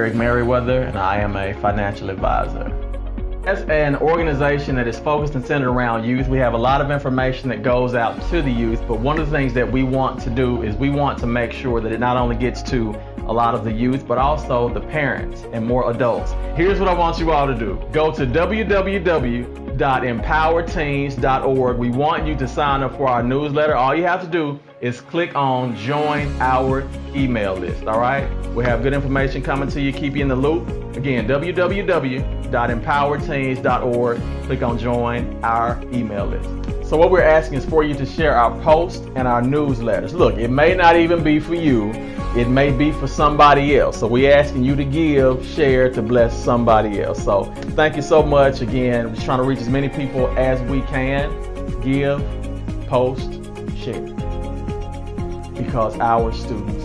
Meriwether, and I am a financial advisor. As an organization that is focused and centered around youth, we have a lot of information that goes out to the youth, but one of the things that we want to do is we want to make sure that it not only gets to a lot of the youth, but also the parents and more adults. Here's what I want you all to do. Go to www.empowerteens.org. We want you to sign up for our newsletter. All you have to do is click on join our email list, all right? We have good information coming to you, keep you in the loop. Again, www.empowerteens.org. Click on join our email list. So what we're asking is for you to share our posts and our newsletters. Look, it may not even be for you. It may be for somebody else. So we're asking you to give, share to bless somebody else. So thank you so much. Again, we're just trying to reach as many people as we can. Give, post, share. Because our students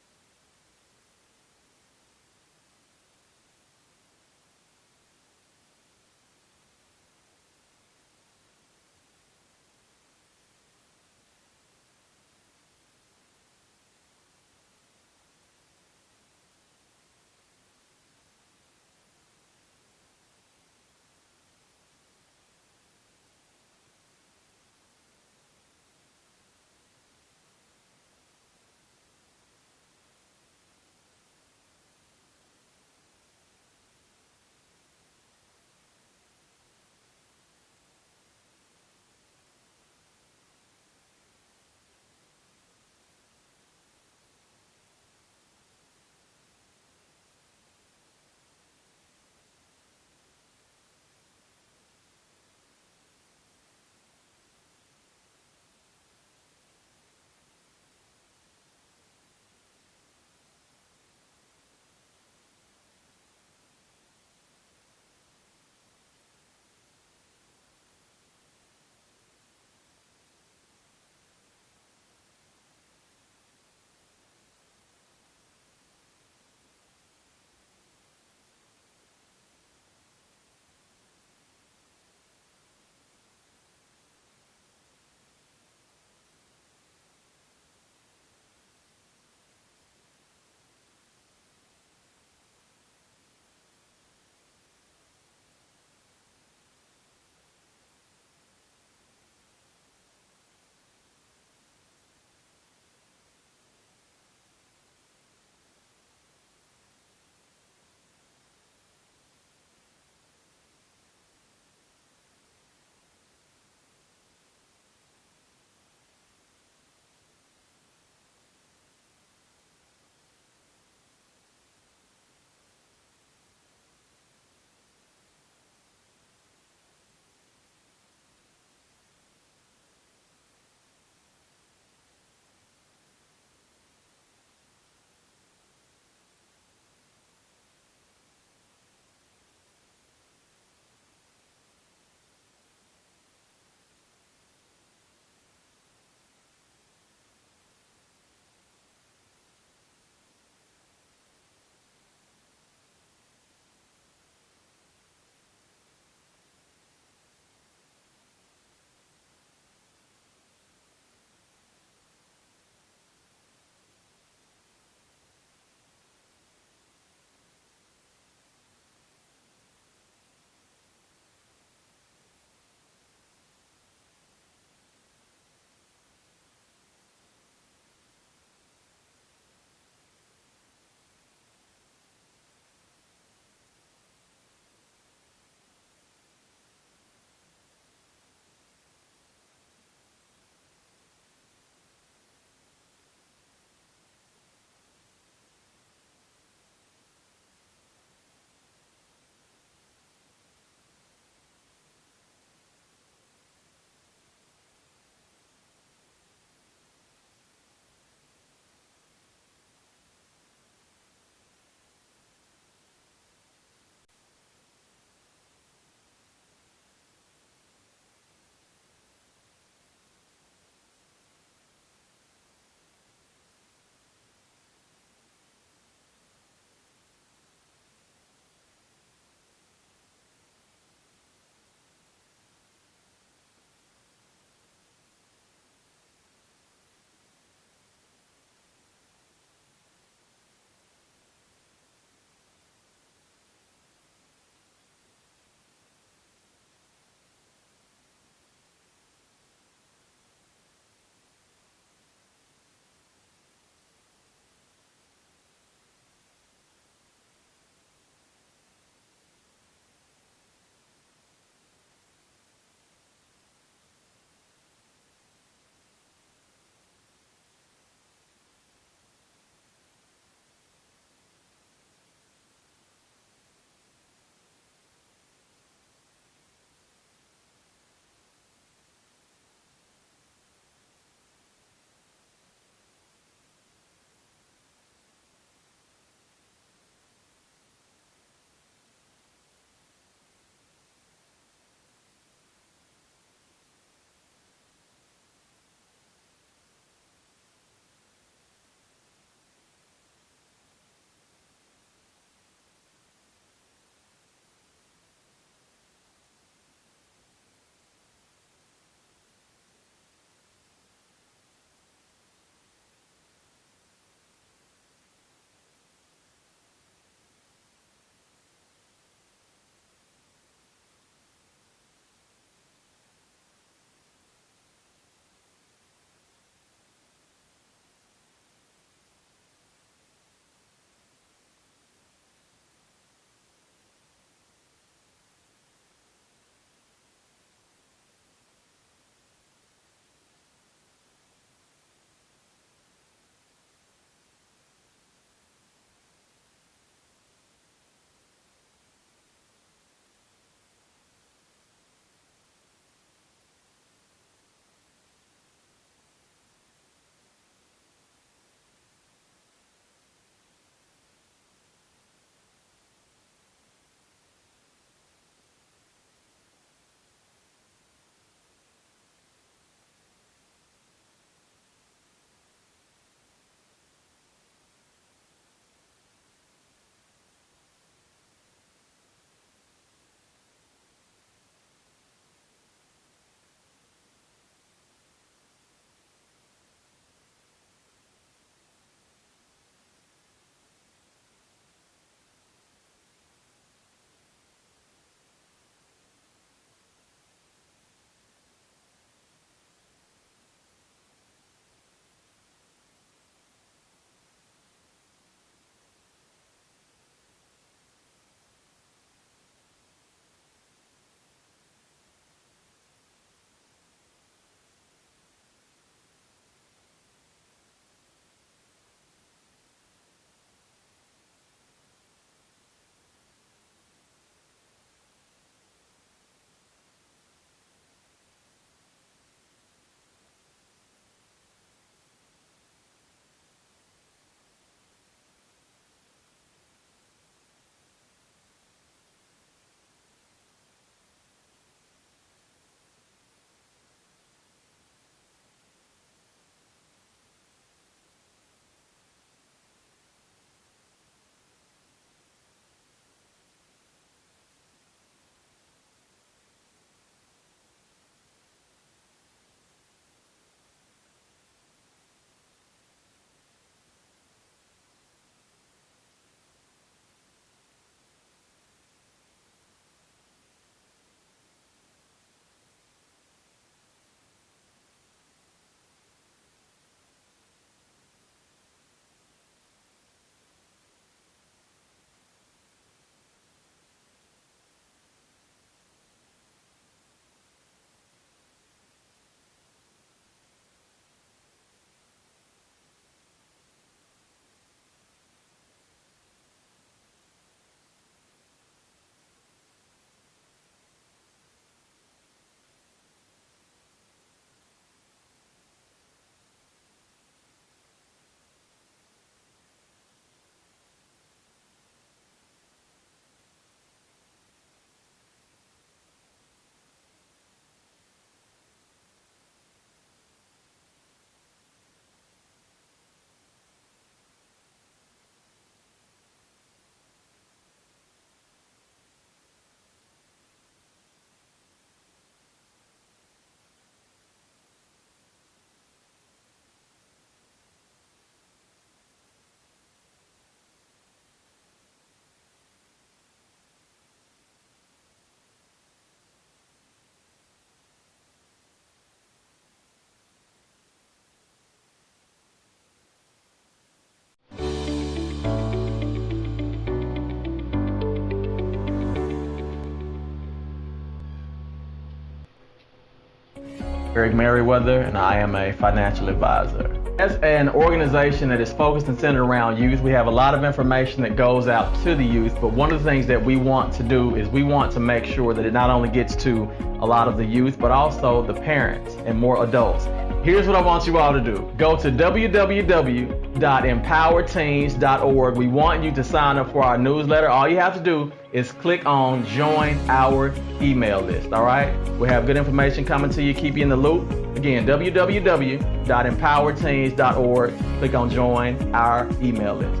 Eric Meriwether, and I am a financial advisor. As an organization that is focused and centered around youth, we have a lot of information that goes out to the youth, but one of the things that we want to do is we want to make sure that it not only gets to a lot of the youth, but also the parents and more adults. Here's what I want you all to do. Go to www.empowerteens.org. We want you to sign up for our newsletter. All you have to do is click on join our email list, all right? We have good information coming to you, keep you in the loop. Again, www.empowerteens.org. Click on join our email list.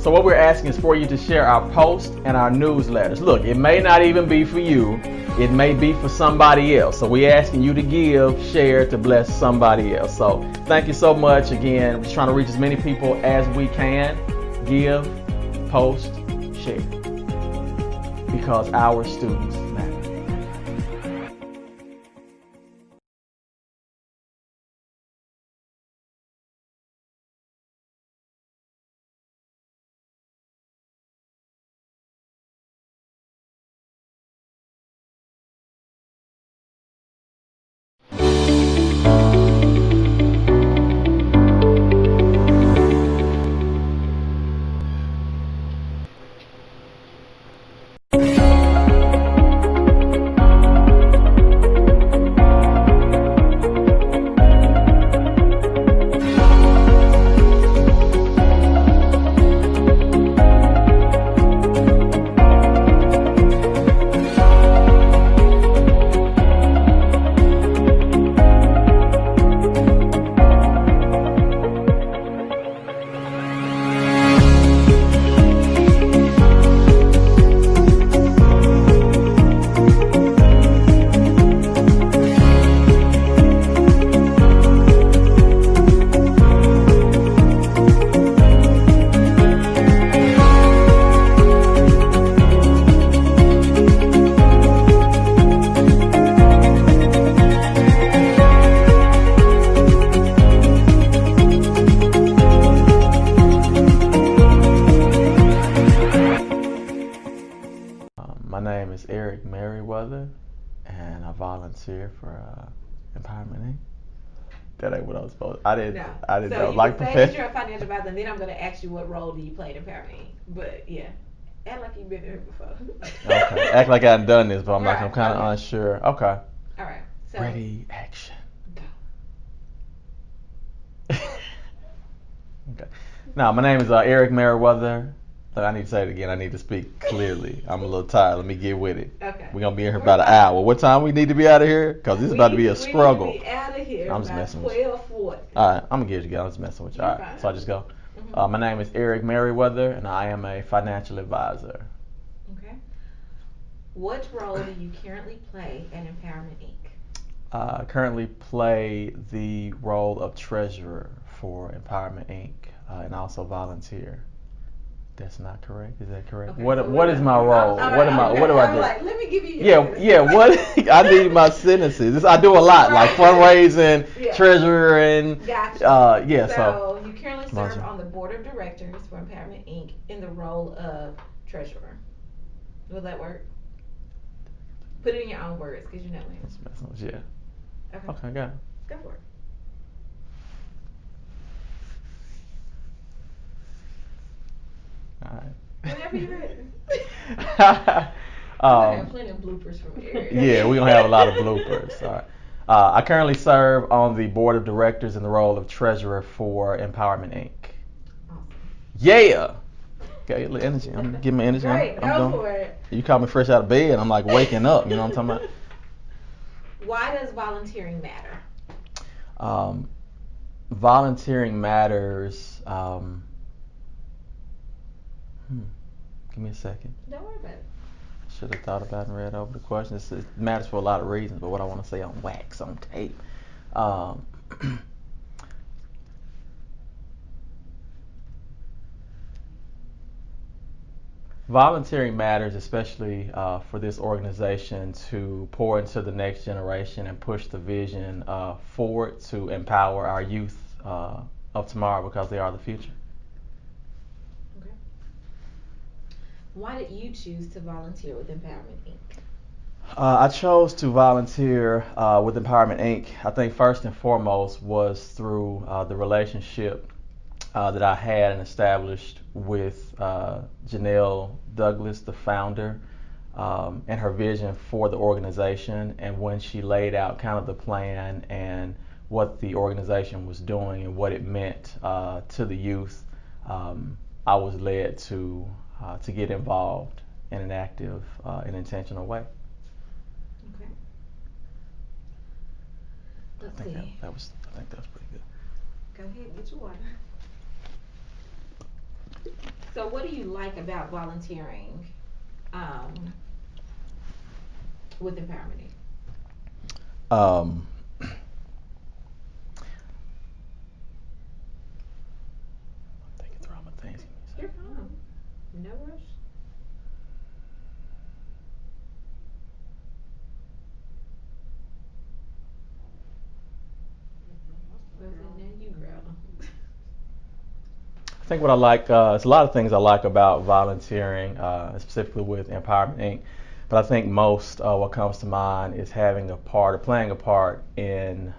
So what we're asking is for you to share our posts and our newsletters. Look, it may not even be for you. It may be for somebody else. So we're asking you to give, share, to bless somebody else. So thank you so much. Again, we're just trying to reach as many people as we can. Give, post, share. Because our students matter. My name is Eric Meriwether, and I volunteer for Empowerment Inc. That ain't what I was supposed to. I didn't know. Like say that you're a financial advisor, and then I'm going to ask you what role do you play in Empowerment Inc. But yeah, act like you've been there before. Okay, act like I hadn't done this, but I'm like, I'm kind of okay. unsure. Okay. All right. So Ready, action. Go. Okay. Now, my name is Eric Meriwether. Look, I need to say it again. I need to speak clearly. I'm a little tired. Let me get with it. Okay. We're going to be in here about an hour. What time we need to be out of here? Because this is about to be a struggle. We need to be out of here. I'm just messing with you. you. All right. I'm going to get you guys. I'm just messing with you. All right. So I just go. Mm-hmm. My name is Eric Meriwether, and I am a financial advisor. Okay. What role do you currently play at Empowerment Inc.? I currently play the role of treasurer for Empowerment Inc. And also volunteer. That's not correct. Is that correct? Okay, what is my role? What do I do? Like, let me give you yeah. What I need my sentences. I do a lot, like fundraising, treasuring. Gotcha. Yeah. So you currently serve on the board of directors for Empowerment Inc. in the role of treasurer. Will that work? Put it in your own words, because you know me. Yeah. Okay, got it. Go for it. All right. Whenever you're ready. I have plenty of bloopers from Eric. Yeah, we're going to have a lot of bloopers. All right. I currently serve on the board of directors in the role of treasurer for Empowerment Inc. Awesome. Yeah! Got your little energy. I'm giving my energy. Great, I'm go for it. You caught me fresh out of bed, and I'm like waking up. You know what I'm talking about? Why does volunteering matter? Volunteering matters. Give me a second. Don't worry about it. Should have thought about and read over the questions. It matters for a lot of reasons, but what I want to say on wax, on tape. Volunteering matters, especially for this organization to pour into the next generation and push the vision forward to empower our youth of tomorrow, because they are the future. Why did you choose to volunteer with Empowerment Inc.? I chose to volunteer with Empowerment Inc. I think first and foremost was through the relationship that I had and established with Janelle Douglas, the founder, and her vision for the organization. And when she laid out kind of the plan and what the organization was doing and what it meant to the youth, I was led to get involved in an active and intentional way. Okay. Let's see. I think that was pretty good. Go ahead, get your water. So, what do you like about volunteering with Empowerment? Um, thinking through all my things. You're fine. No rush. Well, then now you grab. I think what I like, it's a lot of things I like about volunteering, specifically with Empowerment Inc. But I think most what comes to mind is having a part or playing a part in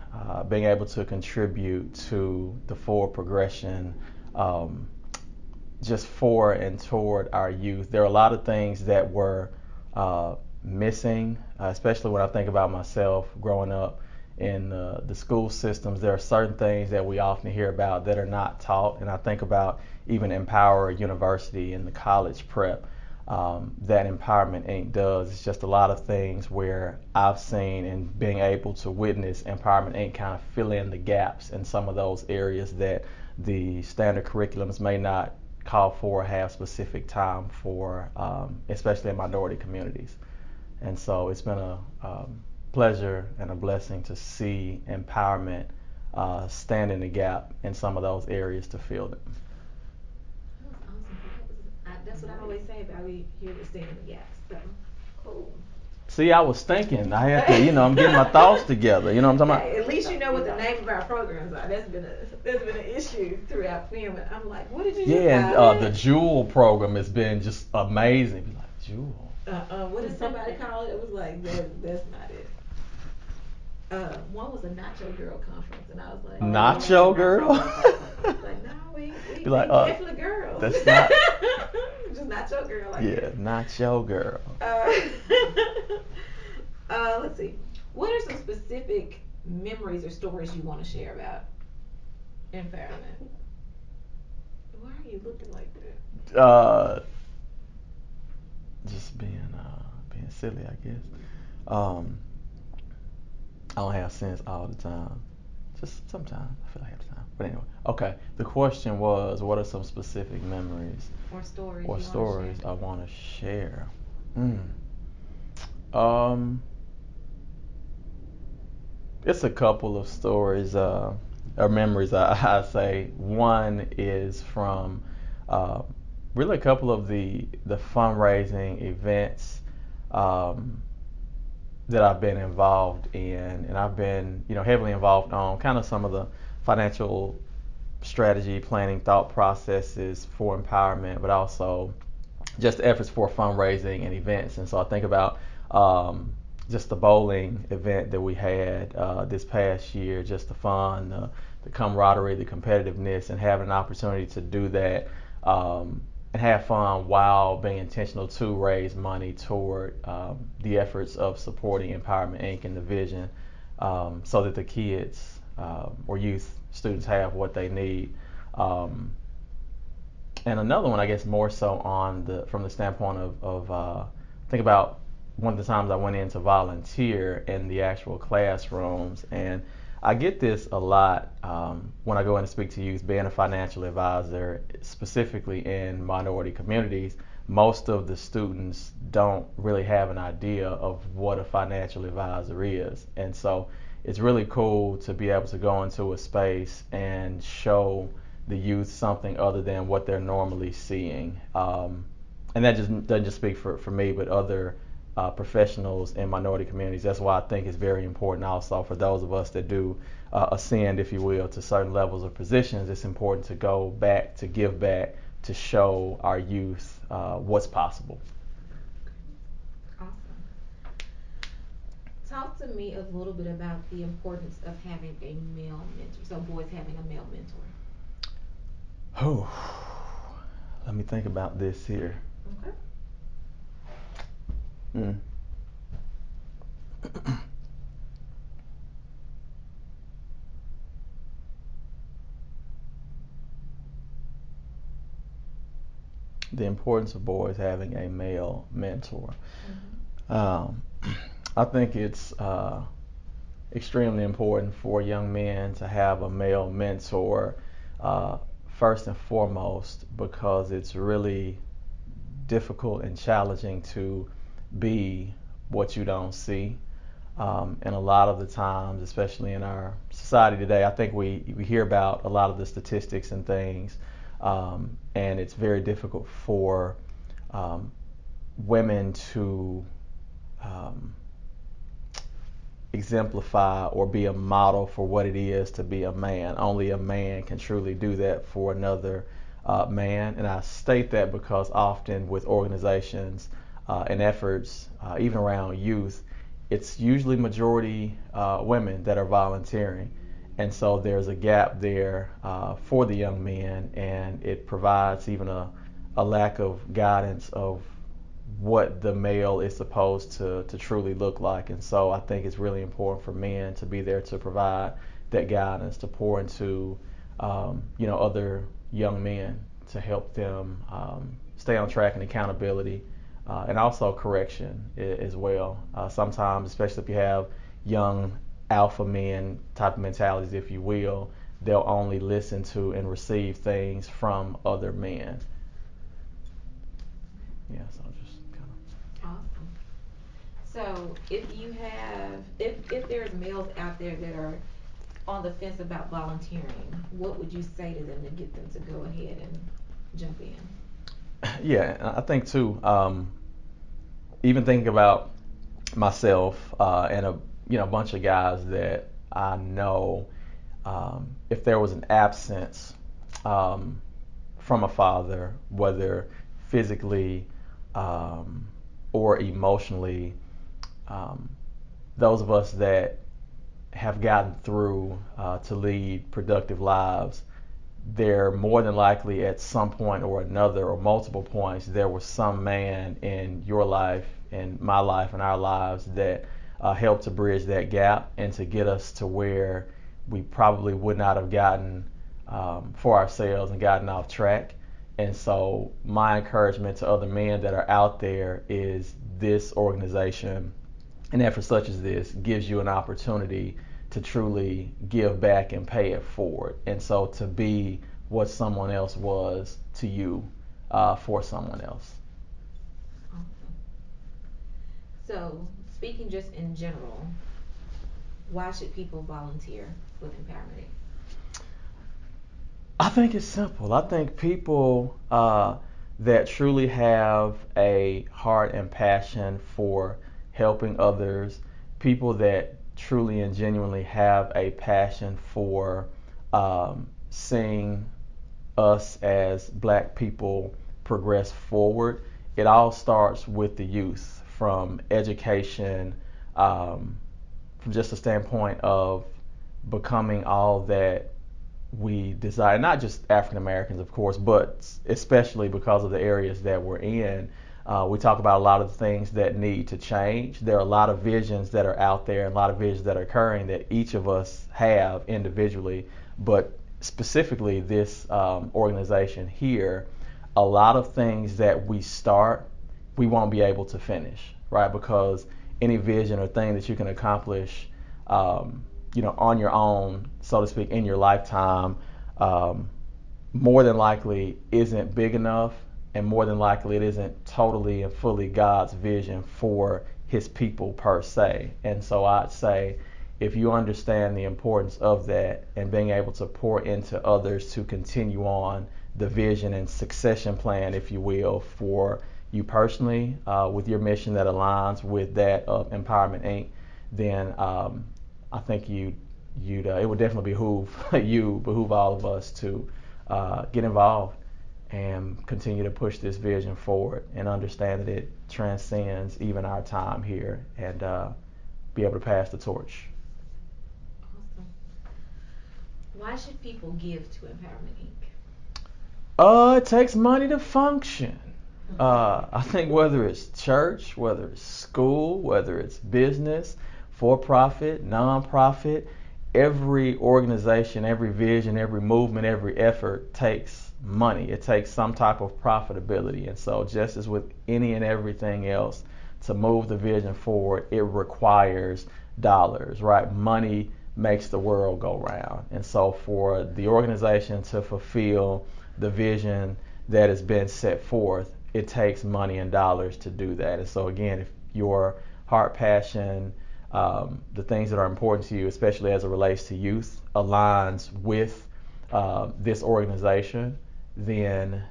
being able to contribute to the forward progression um, just for and toward our youth. There are a lot of things that were missing, especially when I think about myself growing up in the school systems. There are certain things that we often hear about that are not taught, and I think about even Empower University and the college prep that Empowerment Inc. does. It's just a lot of things where I've seen and being able to witness Empowerment Inc. kind of fill in the gaps in some of those areas that the standard curriculums may not call for or have specific time for, especially in minority communities. And so it's been a pleasure and a blessing to see empowerment stand in the gap in some of those areas to fill them. That was awesome. That's what I always say about we here to stand in the gaps. So cool. See, I was thinking, I had to, I'm getting my thoughts together. You know what I'm talking Hey, about? at least you know what the name of our programs are. That's been an issue throughout film. I'm like, what did you just Yeah, and call the it? Jewel program has been just amazing. Be like, Jewel. What did somebody call it? It was like that's not it. One was a Nacho Girl conference, and I was like, Nacho girl? like, no, we Be like, definitely girls. that's not. Just Nacho Girl, I Yeah, guess. Nacho girl. Let's see. What are some specific memories or stories you want to share about environment? Why are you looking like that? Just being silly, I guess. Um, I don't have sense all the time. Just sometimes I feel like I have time. But anyway, okay. The question was, what are some specific memories Or stories or you want to stories share? I want to share? Mm. Um, it's a couple of stories or memories. I say one is from uh, really a couple of the fundraising events um, that I've been involved in, and I've been heavily involved on kind of some of the financial strategy, planning, thought processes for empowerment, but also just efforts for fundraising and events. And so I think about just the bowling event that we had this past year, just the fun, the camaraderie, the competitiveness, and having an opportunity to do that and have fun while being intentional to raise money toward the efforts of supporting Empowerment Inc. and the vision so that the kids or youth students have what they need. Um, and another one, I guess, more so on from the standpoint of think about one of the times I went in to volunteer in the actual classrooms, and I get this a lot when I go in to speak to youth, being a financial advisor, specifically in minority communities. Most of the students don't really have an idea of what a financial advisor is, and so it's really cool to be able to go into a space and show the youth something other than what they're normally seeing. And that just doesn't just speak for me, but other professionals in minority communities. That's why I think it's very important also for those of us that do ascend, if you will, to certain levels of positions. It's important to go back, to give back, to show our youth what's possible. Awesome. Talk to me a little bit about the importance of having a male mentor. So boys having a male mentor. Oh, let me think about this here. Okay. Mm. The importance of boys having a male mentor. Mm-hmm. I think it's extremely important for young men to have a male mentor, uh, first and foremost, because it's really difficult and challenging to be what you don't see. And a lot of the times, especially in our society today, I think we hear about a lot of the statistics and things, and it's very difficult for um, women to um, exemplify or be a model for what it is to be a man. Only a man can truly do that for another man. And I state that because often with organizations and efforts, even around youth, it's usually majority women that are volunteering. And so there's a gap there for the young men, and it provides even a lack of guidance of what the male is supposed to truly look like. And so I think it's really important for men to be there to provide that guidance, to pour into, other young men to help them stay on track and accountability, and also correction as well. Sometimes, especially if you have young alpha men type of mentalities, if you will, they'll only listen to and receive things from other men. Yeah, so just kind Awesome. So if there's males out there that are on the fence about volunteering, what would you say to them to get them to go ahead and jump in? of, yeah, I think too. Even thinking about myself and a bunch of guys that I know, if there was an absence um, from a father, whether physically um, or emotionally, um, those of us that have gotten through to lead productive lives, there more than likely at some point or another, or multiple points, there was some man in your life, in my life, in our lives that helped to bridge that gap and to get us to where we probably would not have gotten for ourselves and gotten off track. And so, my encouragement to other men that are out there is this organization, an effort such as this gives you an opportunity to truly give back and pay it forward. And so to be what someone else was to you for someone else. Awesome. So speaking just in general, why should people volunteer with Empowerment? I think it's simple. I think people that truly have a heart and passion for helping others, people that truly and genuinely have a passion for seeing us as black people progress forward, it all starts with the youth, from education, um, from just a standpoint of becoming all that we desire, not just African Americans, of course, but especially because of the areas that we're in. We talk about a lot of the things that need to change. There are a lot of visions that are out there and a lot of visions that are occurring that each of us have individually, but specifically this organization here, a lot of things that we start, we won't be able to finish, right? Because any vision or thing that you can accomplish, on your own, so to speak, in your lifetime, um, more than likely isn't big enough, and more than likely it isn't totally and fully God's vision for His people per se. And so I'd say, if you understand the importance of that and being able to pour into others to continue on the vision and succession plan, if you will, for you personally, with your mission that aligns with that of Empowerment Inc., then I think it would definitely behoove all of us to get involved and continue to push this vision forward and understand that it transcends even our time here. And be able to pass the torch. Awesome. Why should people give to Empowerment Inc.? It takes money to function. I think whether it's church, whether it's school, whether it's business, for profit, non-profit, every organization, every vision, every movement, every effort takes money. It takes some type of profitability. And so just as with any and everything else, to move the vision forward, it requires dollars, right? Money makes the world go round. And so for the organization to fulfill the vision that has been set forth, it takes money and dollars to do that. And so again, if your heart, passion, the things that are important to you, especially as it relates to youth, aligns with this organization, then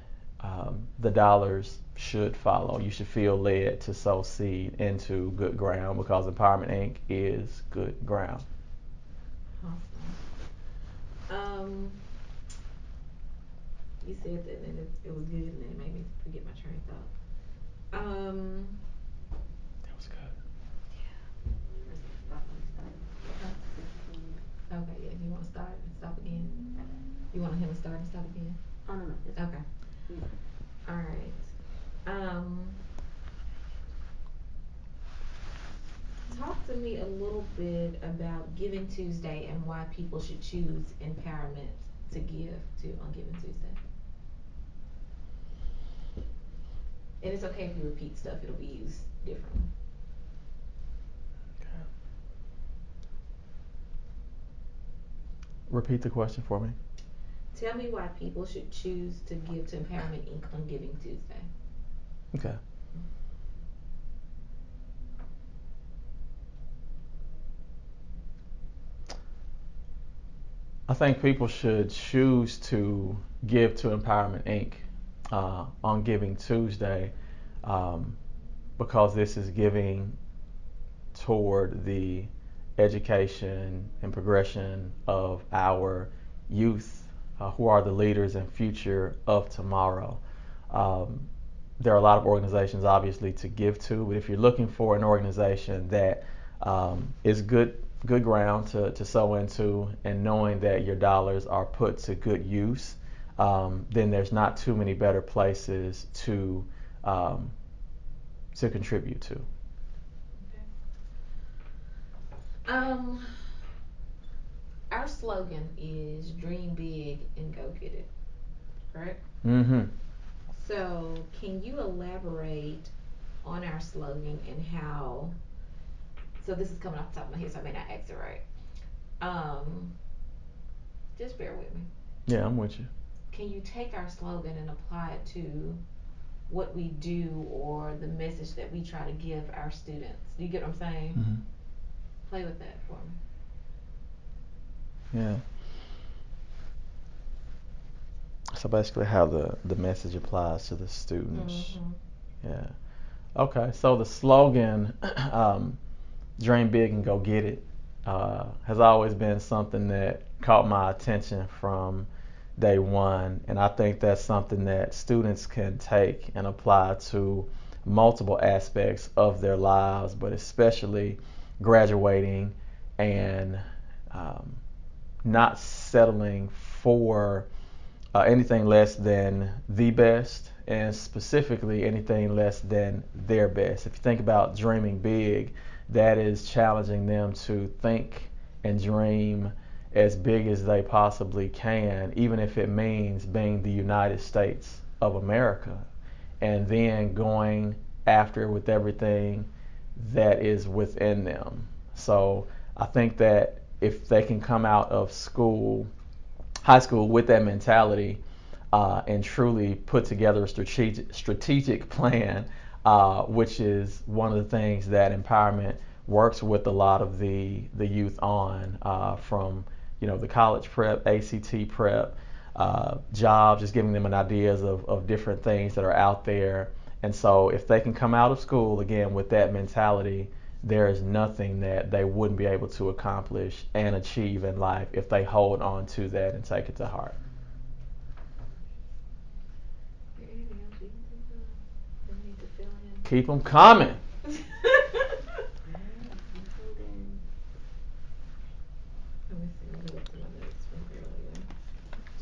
the dollars should follow. You should feel led to sow seed into good ground because Empowerment Inc. is good ground. Awesome. You said that and it was good and then it made me forget my train of thought. That was good. Okay, yeah, you want to start and stop again? You want him to start and stop again? Oh, no, no. Okay. All right. Talk to me a little bit about Giving Tuesday and why people should choose empowerment to give to on Giving Tuesday. And it's okay if you repeat stuff, it'll be used differently. Okay. Repeat the question for me. Tell me why people should choose to give to Empowerment Inc. on Giving Tuesday. Okay. I think people should choose to give to Empowerment Inc. On Giving Tuesday because this is giving toward the education and progression of our youth who are the leaders and future of tomorrow. Um, there are a lot of organizations obviously to give to, but if you're looking for an organization that is good ground to sow into and knowing that your dollars are put to good use, then there's not too many better places um, to contribute to. Um, our slogan is dream big and go get it, correct? Mm-hmm. So, can you elaborate on our slogan and how? So, this is coming off the top of my head, so I may not ask it right. Um, just bear with me. Yeah, I'm with you. Can you take our slogan and apply it to what we do or the message that we try to give our students? Do you get what I'm saying? Mm-hmm. Play with that for me. Yeah. So basically, how the message applies to the students. Mm-hmm. Yeah. Okay. So the slogan, "Dream big and go get it," has always been something that caught my attention from day one, and I think that's something that students can take and apply to multiple aspects of their lives, but especially graduating and um, not settling for anything less than the best, and specifically anything less than their best. If you think about dreaming big, that is challenging them to think and dream as big as they possibly can, even if it means being the United States of America, and then going after with everything that is within them. So I think that if they can come out of high school with that mentality and truly put together a strategic plan, which is one of the things that empowerment works with a lot of the youth on, from the college prep, ACT prep, jobs, just giving them an ideas of different things that are out there. And so if they can come out of school again with that mentality, there is nothing that they wouldn't be able to accomplish and achieve in life if they hold on to that and take it to heart. Anything else you can think of that we need to fill in? Keep them coming.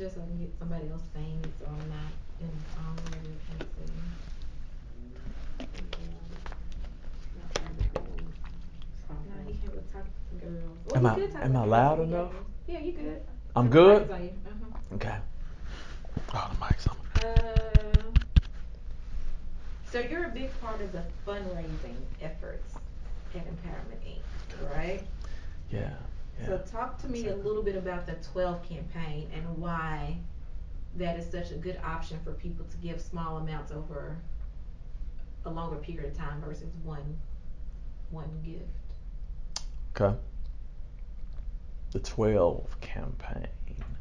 just so I can get somebody else saying it, so I'm not in already. Let's see. No, he can't really talk to girls. Well, Am he I could talk am to I girls loud if he got enough? girls. Yeah, you good. I'm The mic good? is on you. Okay. Oh, the mic's on. So you're a big part of the fundraising efforts at Empowerment Inc., right? Yeah. So talk to me a little bit about the 12 campaign and why that is such a good option for people to give small amounts over a longer period of time versus one gift. Okay. The 12 campaign.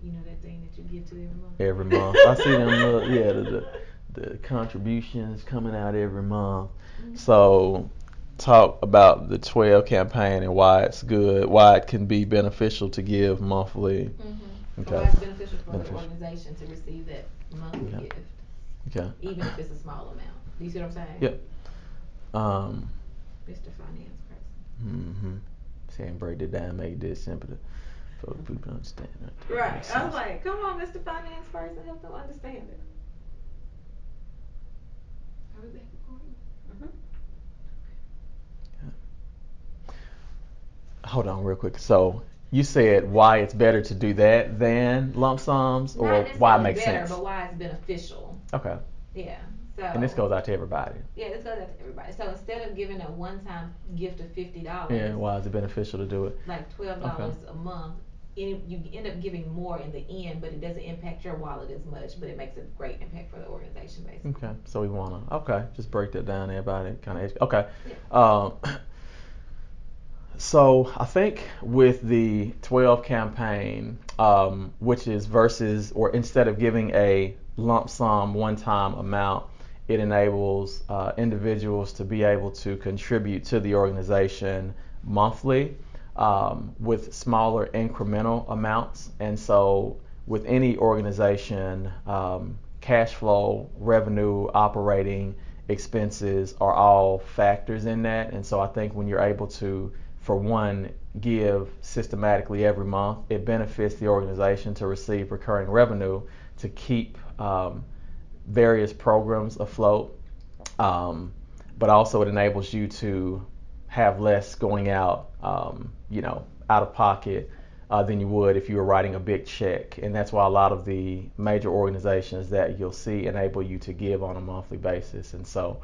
You know that thing that you give to every month? Every month. I see them the contributions coming out every month. Mhm. So talk about the 12 campaign and why it's good, why it can be beneficial to give monthly. Okay. Why it's beneficial for the organization to receive that monthly Okay. gift, Okay. even if it's a small amount. Do you see what I'm saying? Yep. Mr. Finance person. Mm-hmm. Saying break it down, make this simple for people to understand. Right. I was like, come on, Mr. Finance person, help them understand it. Are we back recording? Hold on real quick. So you said why it's better to do that than lump sums, or why it makes better, sense? but why it's beneficial. Okay. Yeah. So. And this goes out to everybody. Yeah, this goes out to everybody. So instead of giving a one-time gift of $50. Yeah. Why is it beneficial to do it? Like $12 a month. You end up giving more in the end, but it doesn't impact your wallet as much, but it makes a great impact for the organization, basically. Okay, so we wanna just break that down, everybody. Kind of okay. Yeah. So I think with the 12 campaign, which is versus or instead of giving a lump sum one-time amount, it enables individuals to be able to contribute to the organization monthly with smaller incremental amounts. And so with any organization, cash flow, revenue, operating expenses are all factors in that. And so I think when you're able to, for one, give systematically every month, it benefits the organization to receive recurring revenue to keep various programs afloat. But also it enables you to have less going out, out of pocket than you would if you were writing a big check. And that's why a lot of the major organizations that you'll see enable you to give on a monthly basis. And so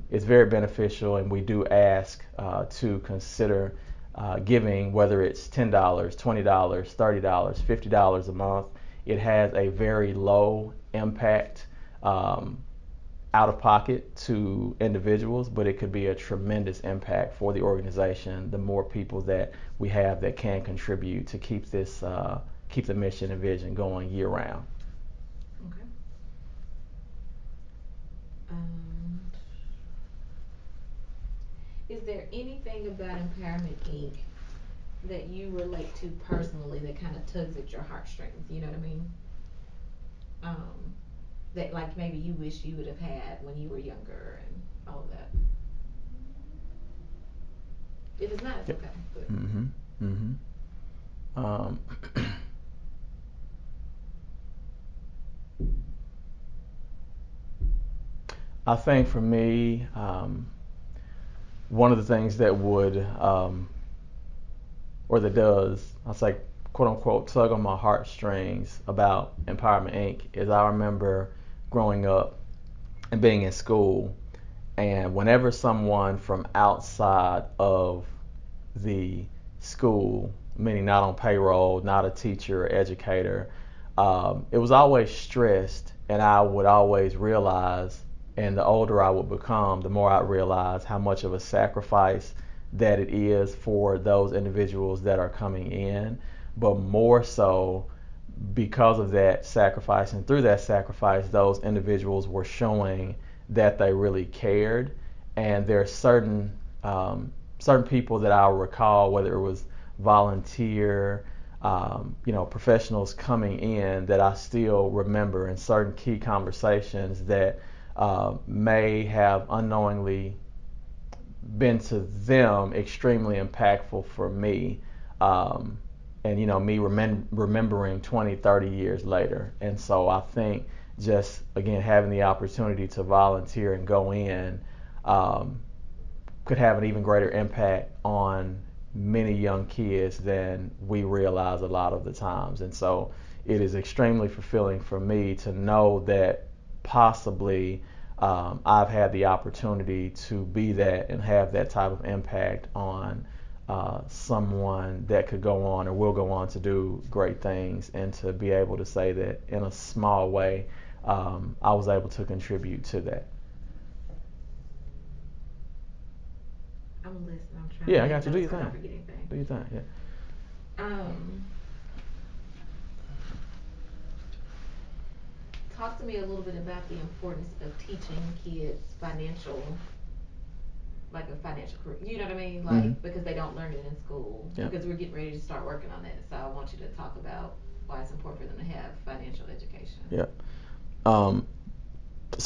it's very beneficial, and we do ask to consider giving, whether it's $10, $20, $30, $50 a month. It has a very low impact out of pocket to individuals, but it could be a tremendous impact for the organization. The more people that we have that can contribute to keep keep the mission and vision going year round. Okay. Is there anything about Empowerment Inc. that you relate to personally that kind of tugs at your heartstrings? You know what I mean? That like maybe you wish you would have had when you were younger and all of that. If it's not, it's okay. But. I think for me, one of the things that would, or that does, I'll say, quote unquote, tug on my heartstrings about Empowerment Inc. is I remember growing up and being in school, and whenever someone from outside of the school, meaning not on payroll, not a teacher or educator, it was always stressed, and I would always realize, and the older I would become, the more I realize how much of a sacrifice that it is for those individuals that are coming in, but more so because of that sacrifice, and through that sacrifice, those individuals were showing that they really cared. And there are certain people that I'll recall, whether it was volunteer, professionals coming in, that I still remember, in certain key conversations that may have unknowingly been to them extremely impactful for me. and me remembering 20, 30 years later. And so I think just again having the opportunity to volunteer and go in could have an even greater impact on many young kids than we realize a lot of the times. And so it is extremely fulfilling for me to know that possibly I've had the opportunity to be that and have that type of impact on someone that could go on or will go on to do great things, and to be able to say that in a small way I was able to contribute to that. I'm listening. I'm trying Yeah, to I make got you. Do notes your so I don't thing. forget anything. Do your thing. Yeah. Um, Talk to me a little bit about the importance of teaching kids like a financial career. You know what I mean? Like, because they don't learn it in school. Yeah. Because we're getting ready to start working on that. So I want you to talk about why it's important for them to have financial education. Yeah. So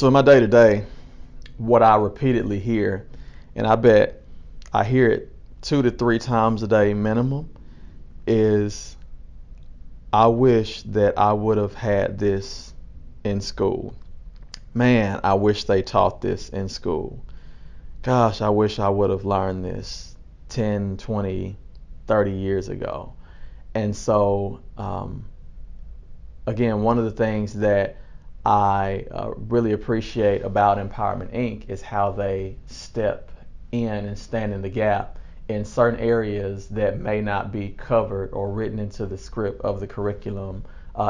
in my day to day, what I repeatedly hear, and I bet I hear it 2 to 3 times a day minimum, is I wish that I would have had this in school. Man, I wish they taught this in school. Gosh, I wish I would have learned this 10, 20, 30 years ago. And so, again, one of the things that I really appreciate about Empowerment Inc. is how they step in and stand in the gap in certain areas that may not be covered or written into the script of the curriculum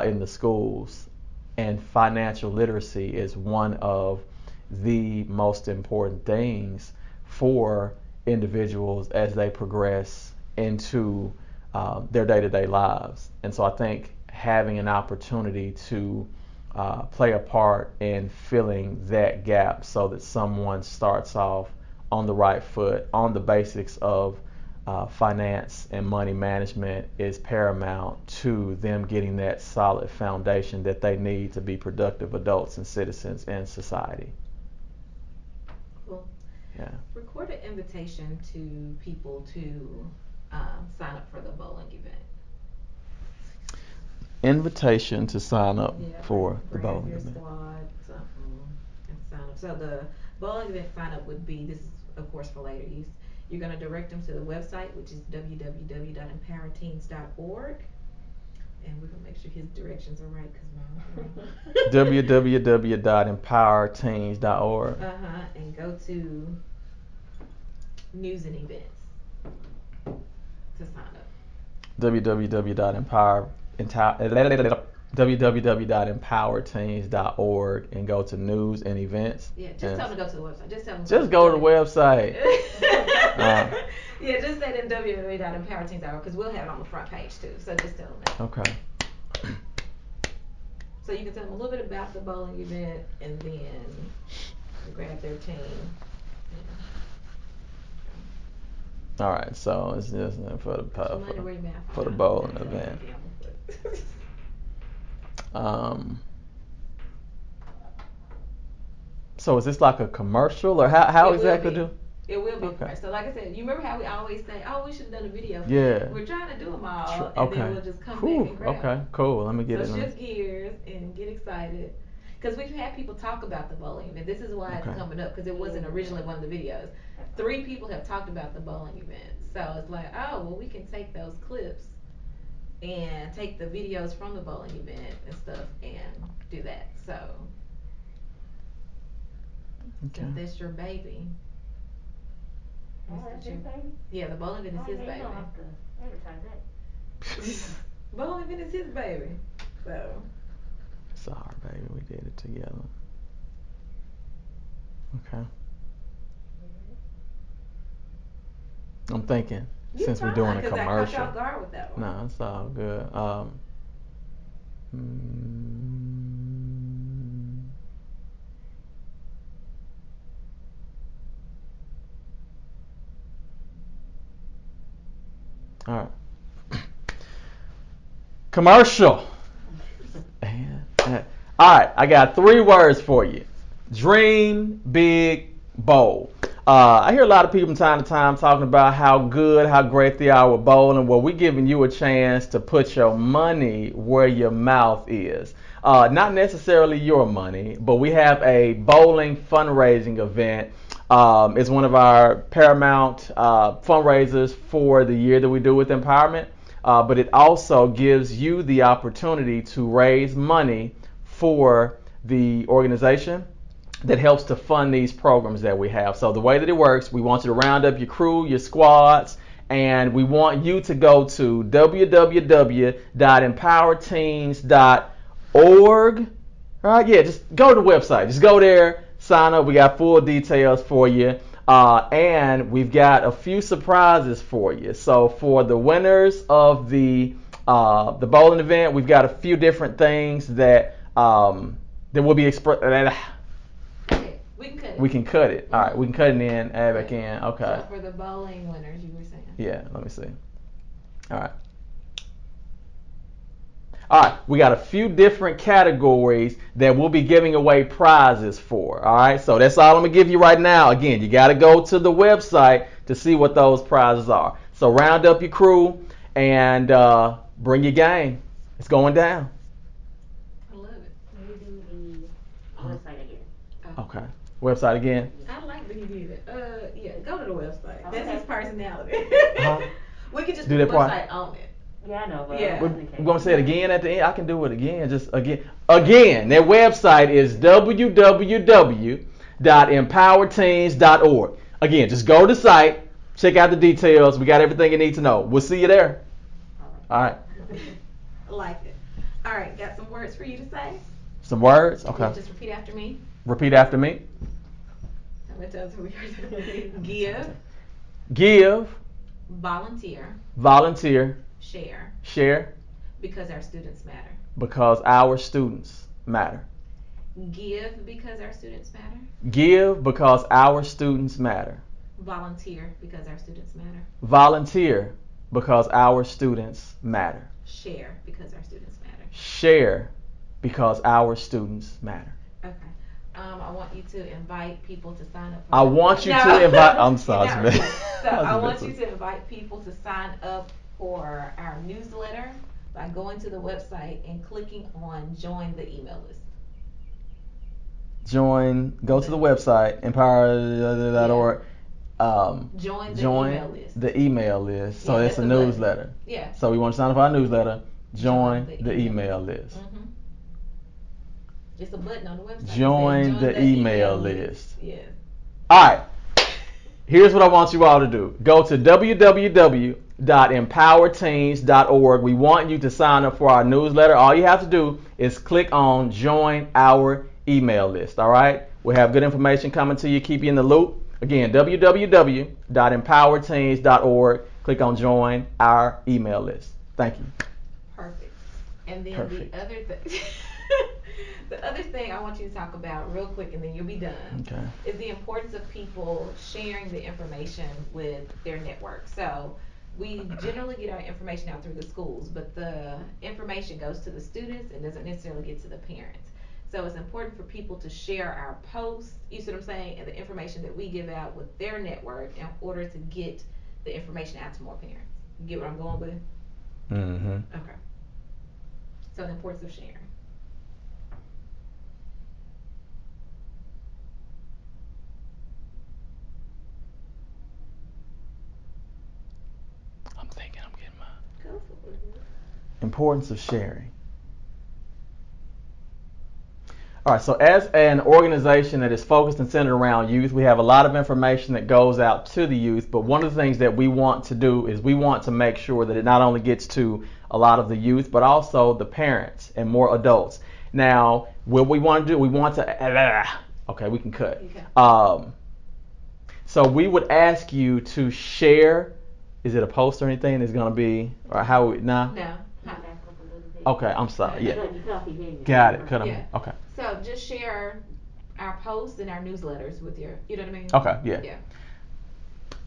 in the schools. And financial literacy is one of the most important things for individuals as they progress into their day-to-day lives. And so I think having an opportunity to play a part in filling that gap so that someone starts off on the right foot on the basics of finance and money management is paramount to them getting that solid foundation that they need to be productive adults and citizens in society. Cool. Yeah. Record an invitation to people to sign up for the bowling event. Invitation to sign up Yeah, for the grab bowling your event. squad, something, and sign up. So the bowling event sign up would be, this is of course for later use. You're going to direct them to the website, which is www.empowerteens.org. And we're going to make sure his directions are right because mine's wrong. www.empowerteens.org. And go to news and events to sign up. www.empowerteens.org and go to news and events. Yeah, just tell them to go to the website. Just tell them Just go to the website. Yeah, just say it in www.empowerteens.org because we'll have it on the front page too. So just tell them that. Okay. So you can tell them a little bit about the bowling event and then grab their team. All right, so it's just for the bowling event. So is this like a commercial or how exactly do? It will be. Okay. So like I said, you remember how we always say, "Oh, we should have done a video." Yeah. We're trying to do them all, and then we'll just come back and grab. Okay, cool. Let me get it. So shift gears and get excited. Because we've had people talk about the bowling event. This is why it's coming up, because it wasn't originally one of the videos. 3 people have talked about the bowling event. So it's like, oh, well, we can take those clips and take the videos from the bowling event and stuff and do that. So, since that's your baby. Oh, that's his baby? Yeah, the bowling event is his baby. You don't have to advertise that. Bowling event is his baby. So. It's our baby. We did it together. Okay. I'm thinking since we're doing a commercial. I caught you off guard with that one. No, it's all good. All right. Commercial. All right, I got 3 words for you. Dream big, bold. I hear a lot of people from time to time talking about how good, how great they are with bowling. Well, we're giving you a chance to put your money where your mouth is. Not necessarily your money, but we have a bowling fundraising event. It's one of our paramount fundraisers for the year that we do with Empowerment. But it also gives you the opportunity to raise money for the organization that helps to fund these programs that we have. So the way that it works, we want you to round up your crew, your squads, and we want you to go to www.empowerteams.org. All right, yeah, just go to the website. Just go there, sign up. We got full details for you. And we've got a few surprises for you. So for the winners of the bowling event, we've got a few different things that will be expressed. We can cut it. We can cut it. All right, we can cut it in, add back in. Okay. So for the bowling winners, you were saying. Yeah, let me see. All right. All right, we got a few different categories that we'll be giving away prizes for. All right, so that's all I'm gonna give you right now. Again, you got to go to the website to see what those prizes are. So round up your crew and bring your game. It's going down. I love it. Can you do the website again? Okay. Website again. I like that he did it. Yeah, go to the website. That's Okay. his personality. Huh? We could just Do do the that part. website on it. Yeah, I know, but Yeah. We're going to say it again at the end. I can do it again. Just again. Again, their website is www.empowerteams.org. Again, just go to the site, check out the details. We got everything you need to know. We'll see you there. All right. I like it. All right, got some words for you to say? Some words? Okay. Just repeat after me. Repeat after me. I'm going to tell you. Give, Give, volunteer, volunteer, share, share, because our students matter. because our students matter. Give because our students matter. Give because our students matter. Volunteer because our students matter. Volunteer because our students matter. Share because our students matter. Share because our students matter. Okay. I want you to invite people to sign up. I want you to invite. I'm sorry, Not man. really. So I want you to invite people to sign up for our newsletter by going to the website and clicking on join the email list. Go to the website, empower.org. Join the Join email list. the email list. So Yeah, it's a that's the button. newsletter. Yeah. So we want to sign up for our newsletter. Join Join the email list. Mm-hmm. It's a button on the website. Join It says the email list. Yes. All right. Here's what I want you all to do. Go to www.empowerteams.org. We want you to sign up for our newsletter. All you have to do is click on join our email list. All right. We'll have good information coming to you, keep you in the loop. Again, www.empowerteams.org. Click on join our email list. Thank you. Perfect. And then Perfect. the other thing, the other thing I want you to talk about real quick, and then you'll be done. Okay. Is the importance of people sharing the information with their network. So we generally get our information out through the schools, but the information goes to the students and doesn't necessarily get to the parents. So it's important for people to share our posts, you see what I'm saying, and the information that we give out with their network in order to get the information out to more parents. You get what I'm going with? Mm-hmm. Okay. So the importance of sharing. I'm thinking I'm getting mine. Go for it. Importance of sharing. All right, so as an organization that is focused and centered around youth, we have a lot of information that goes out to the youth, but one of the things that we want to do is we want to make sure that it not only gets to a lot of the youth, but also the parents and more adults. Now, what we want to do, we want to, okay, we can cut. Okay. So we would ask you to share, is it a post or anything that's going to be, or how, nah? No. Okay, I'm sorry, yeah. You didn't. Got it, cut them. Yeah. Okay. So just share our posts and our newsletters with your, you know what I mean? Okay, yeah. Yeah.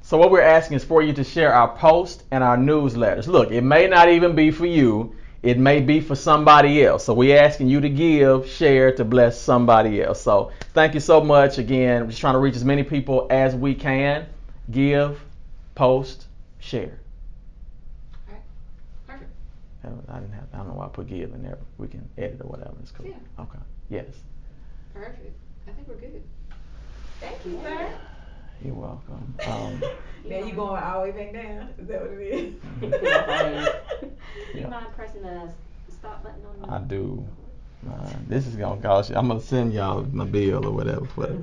So what we're asking is for you to share our posts and our newsletters. Look, it may not even be for you. it may be for somebody else. So we're asking you to give, share to bless somebody else. So thank you so much again. We're just trying to reach as many people as we can. Give, post, share. Alright, perfect. I don't know why I put give in there. We can edit or whatever. It's cool. Yeah. Okay. Yes. Perfect. I think we're good. Thank you, sir. You're welcome. Now you going all the way back down? Is that what it is? You mind pressing the stop button on the? I do. This is gonna cost you. I'm gonna send y'all my bill or whatever for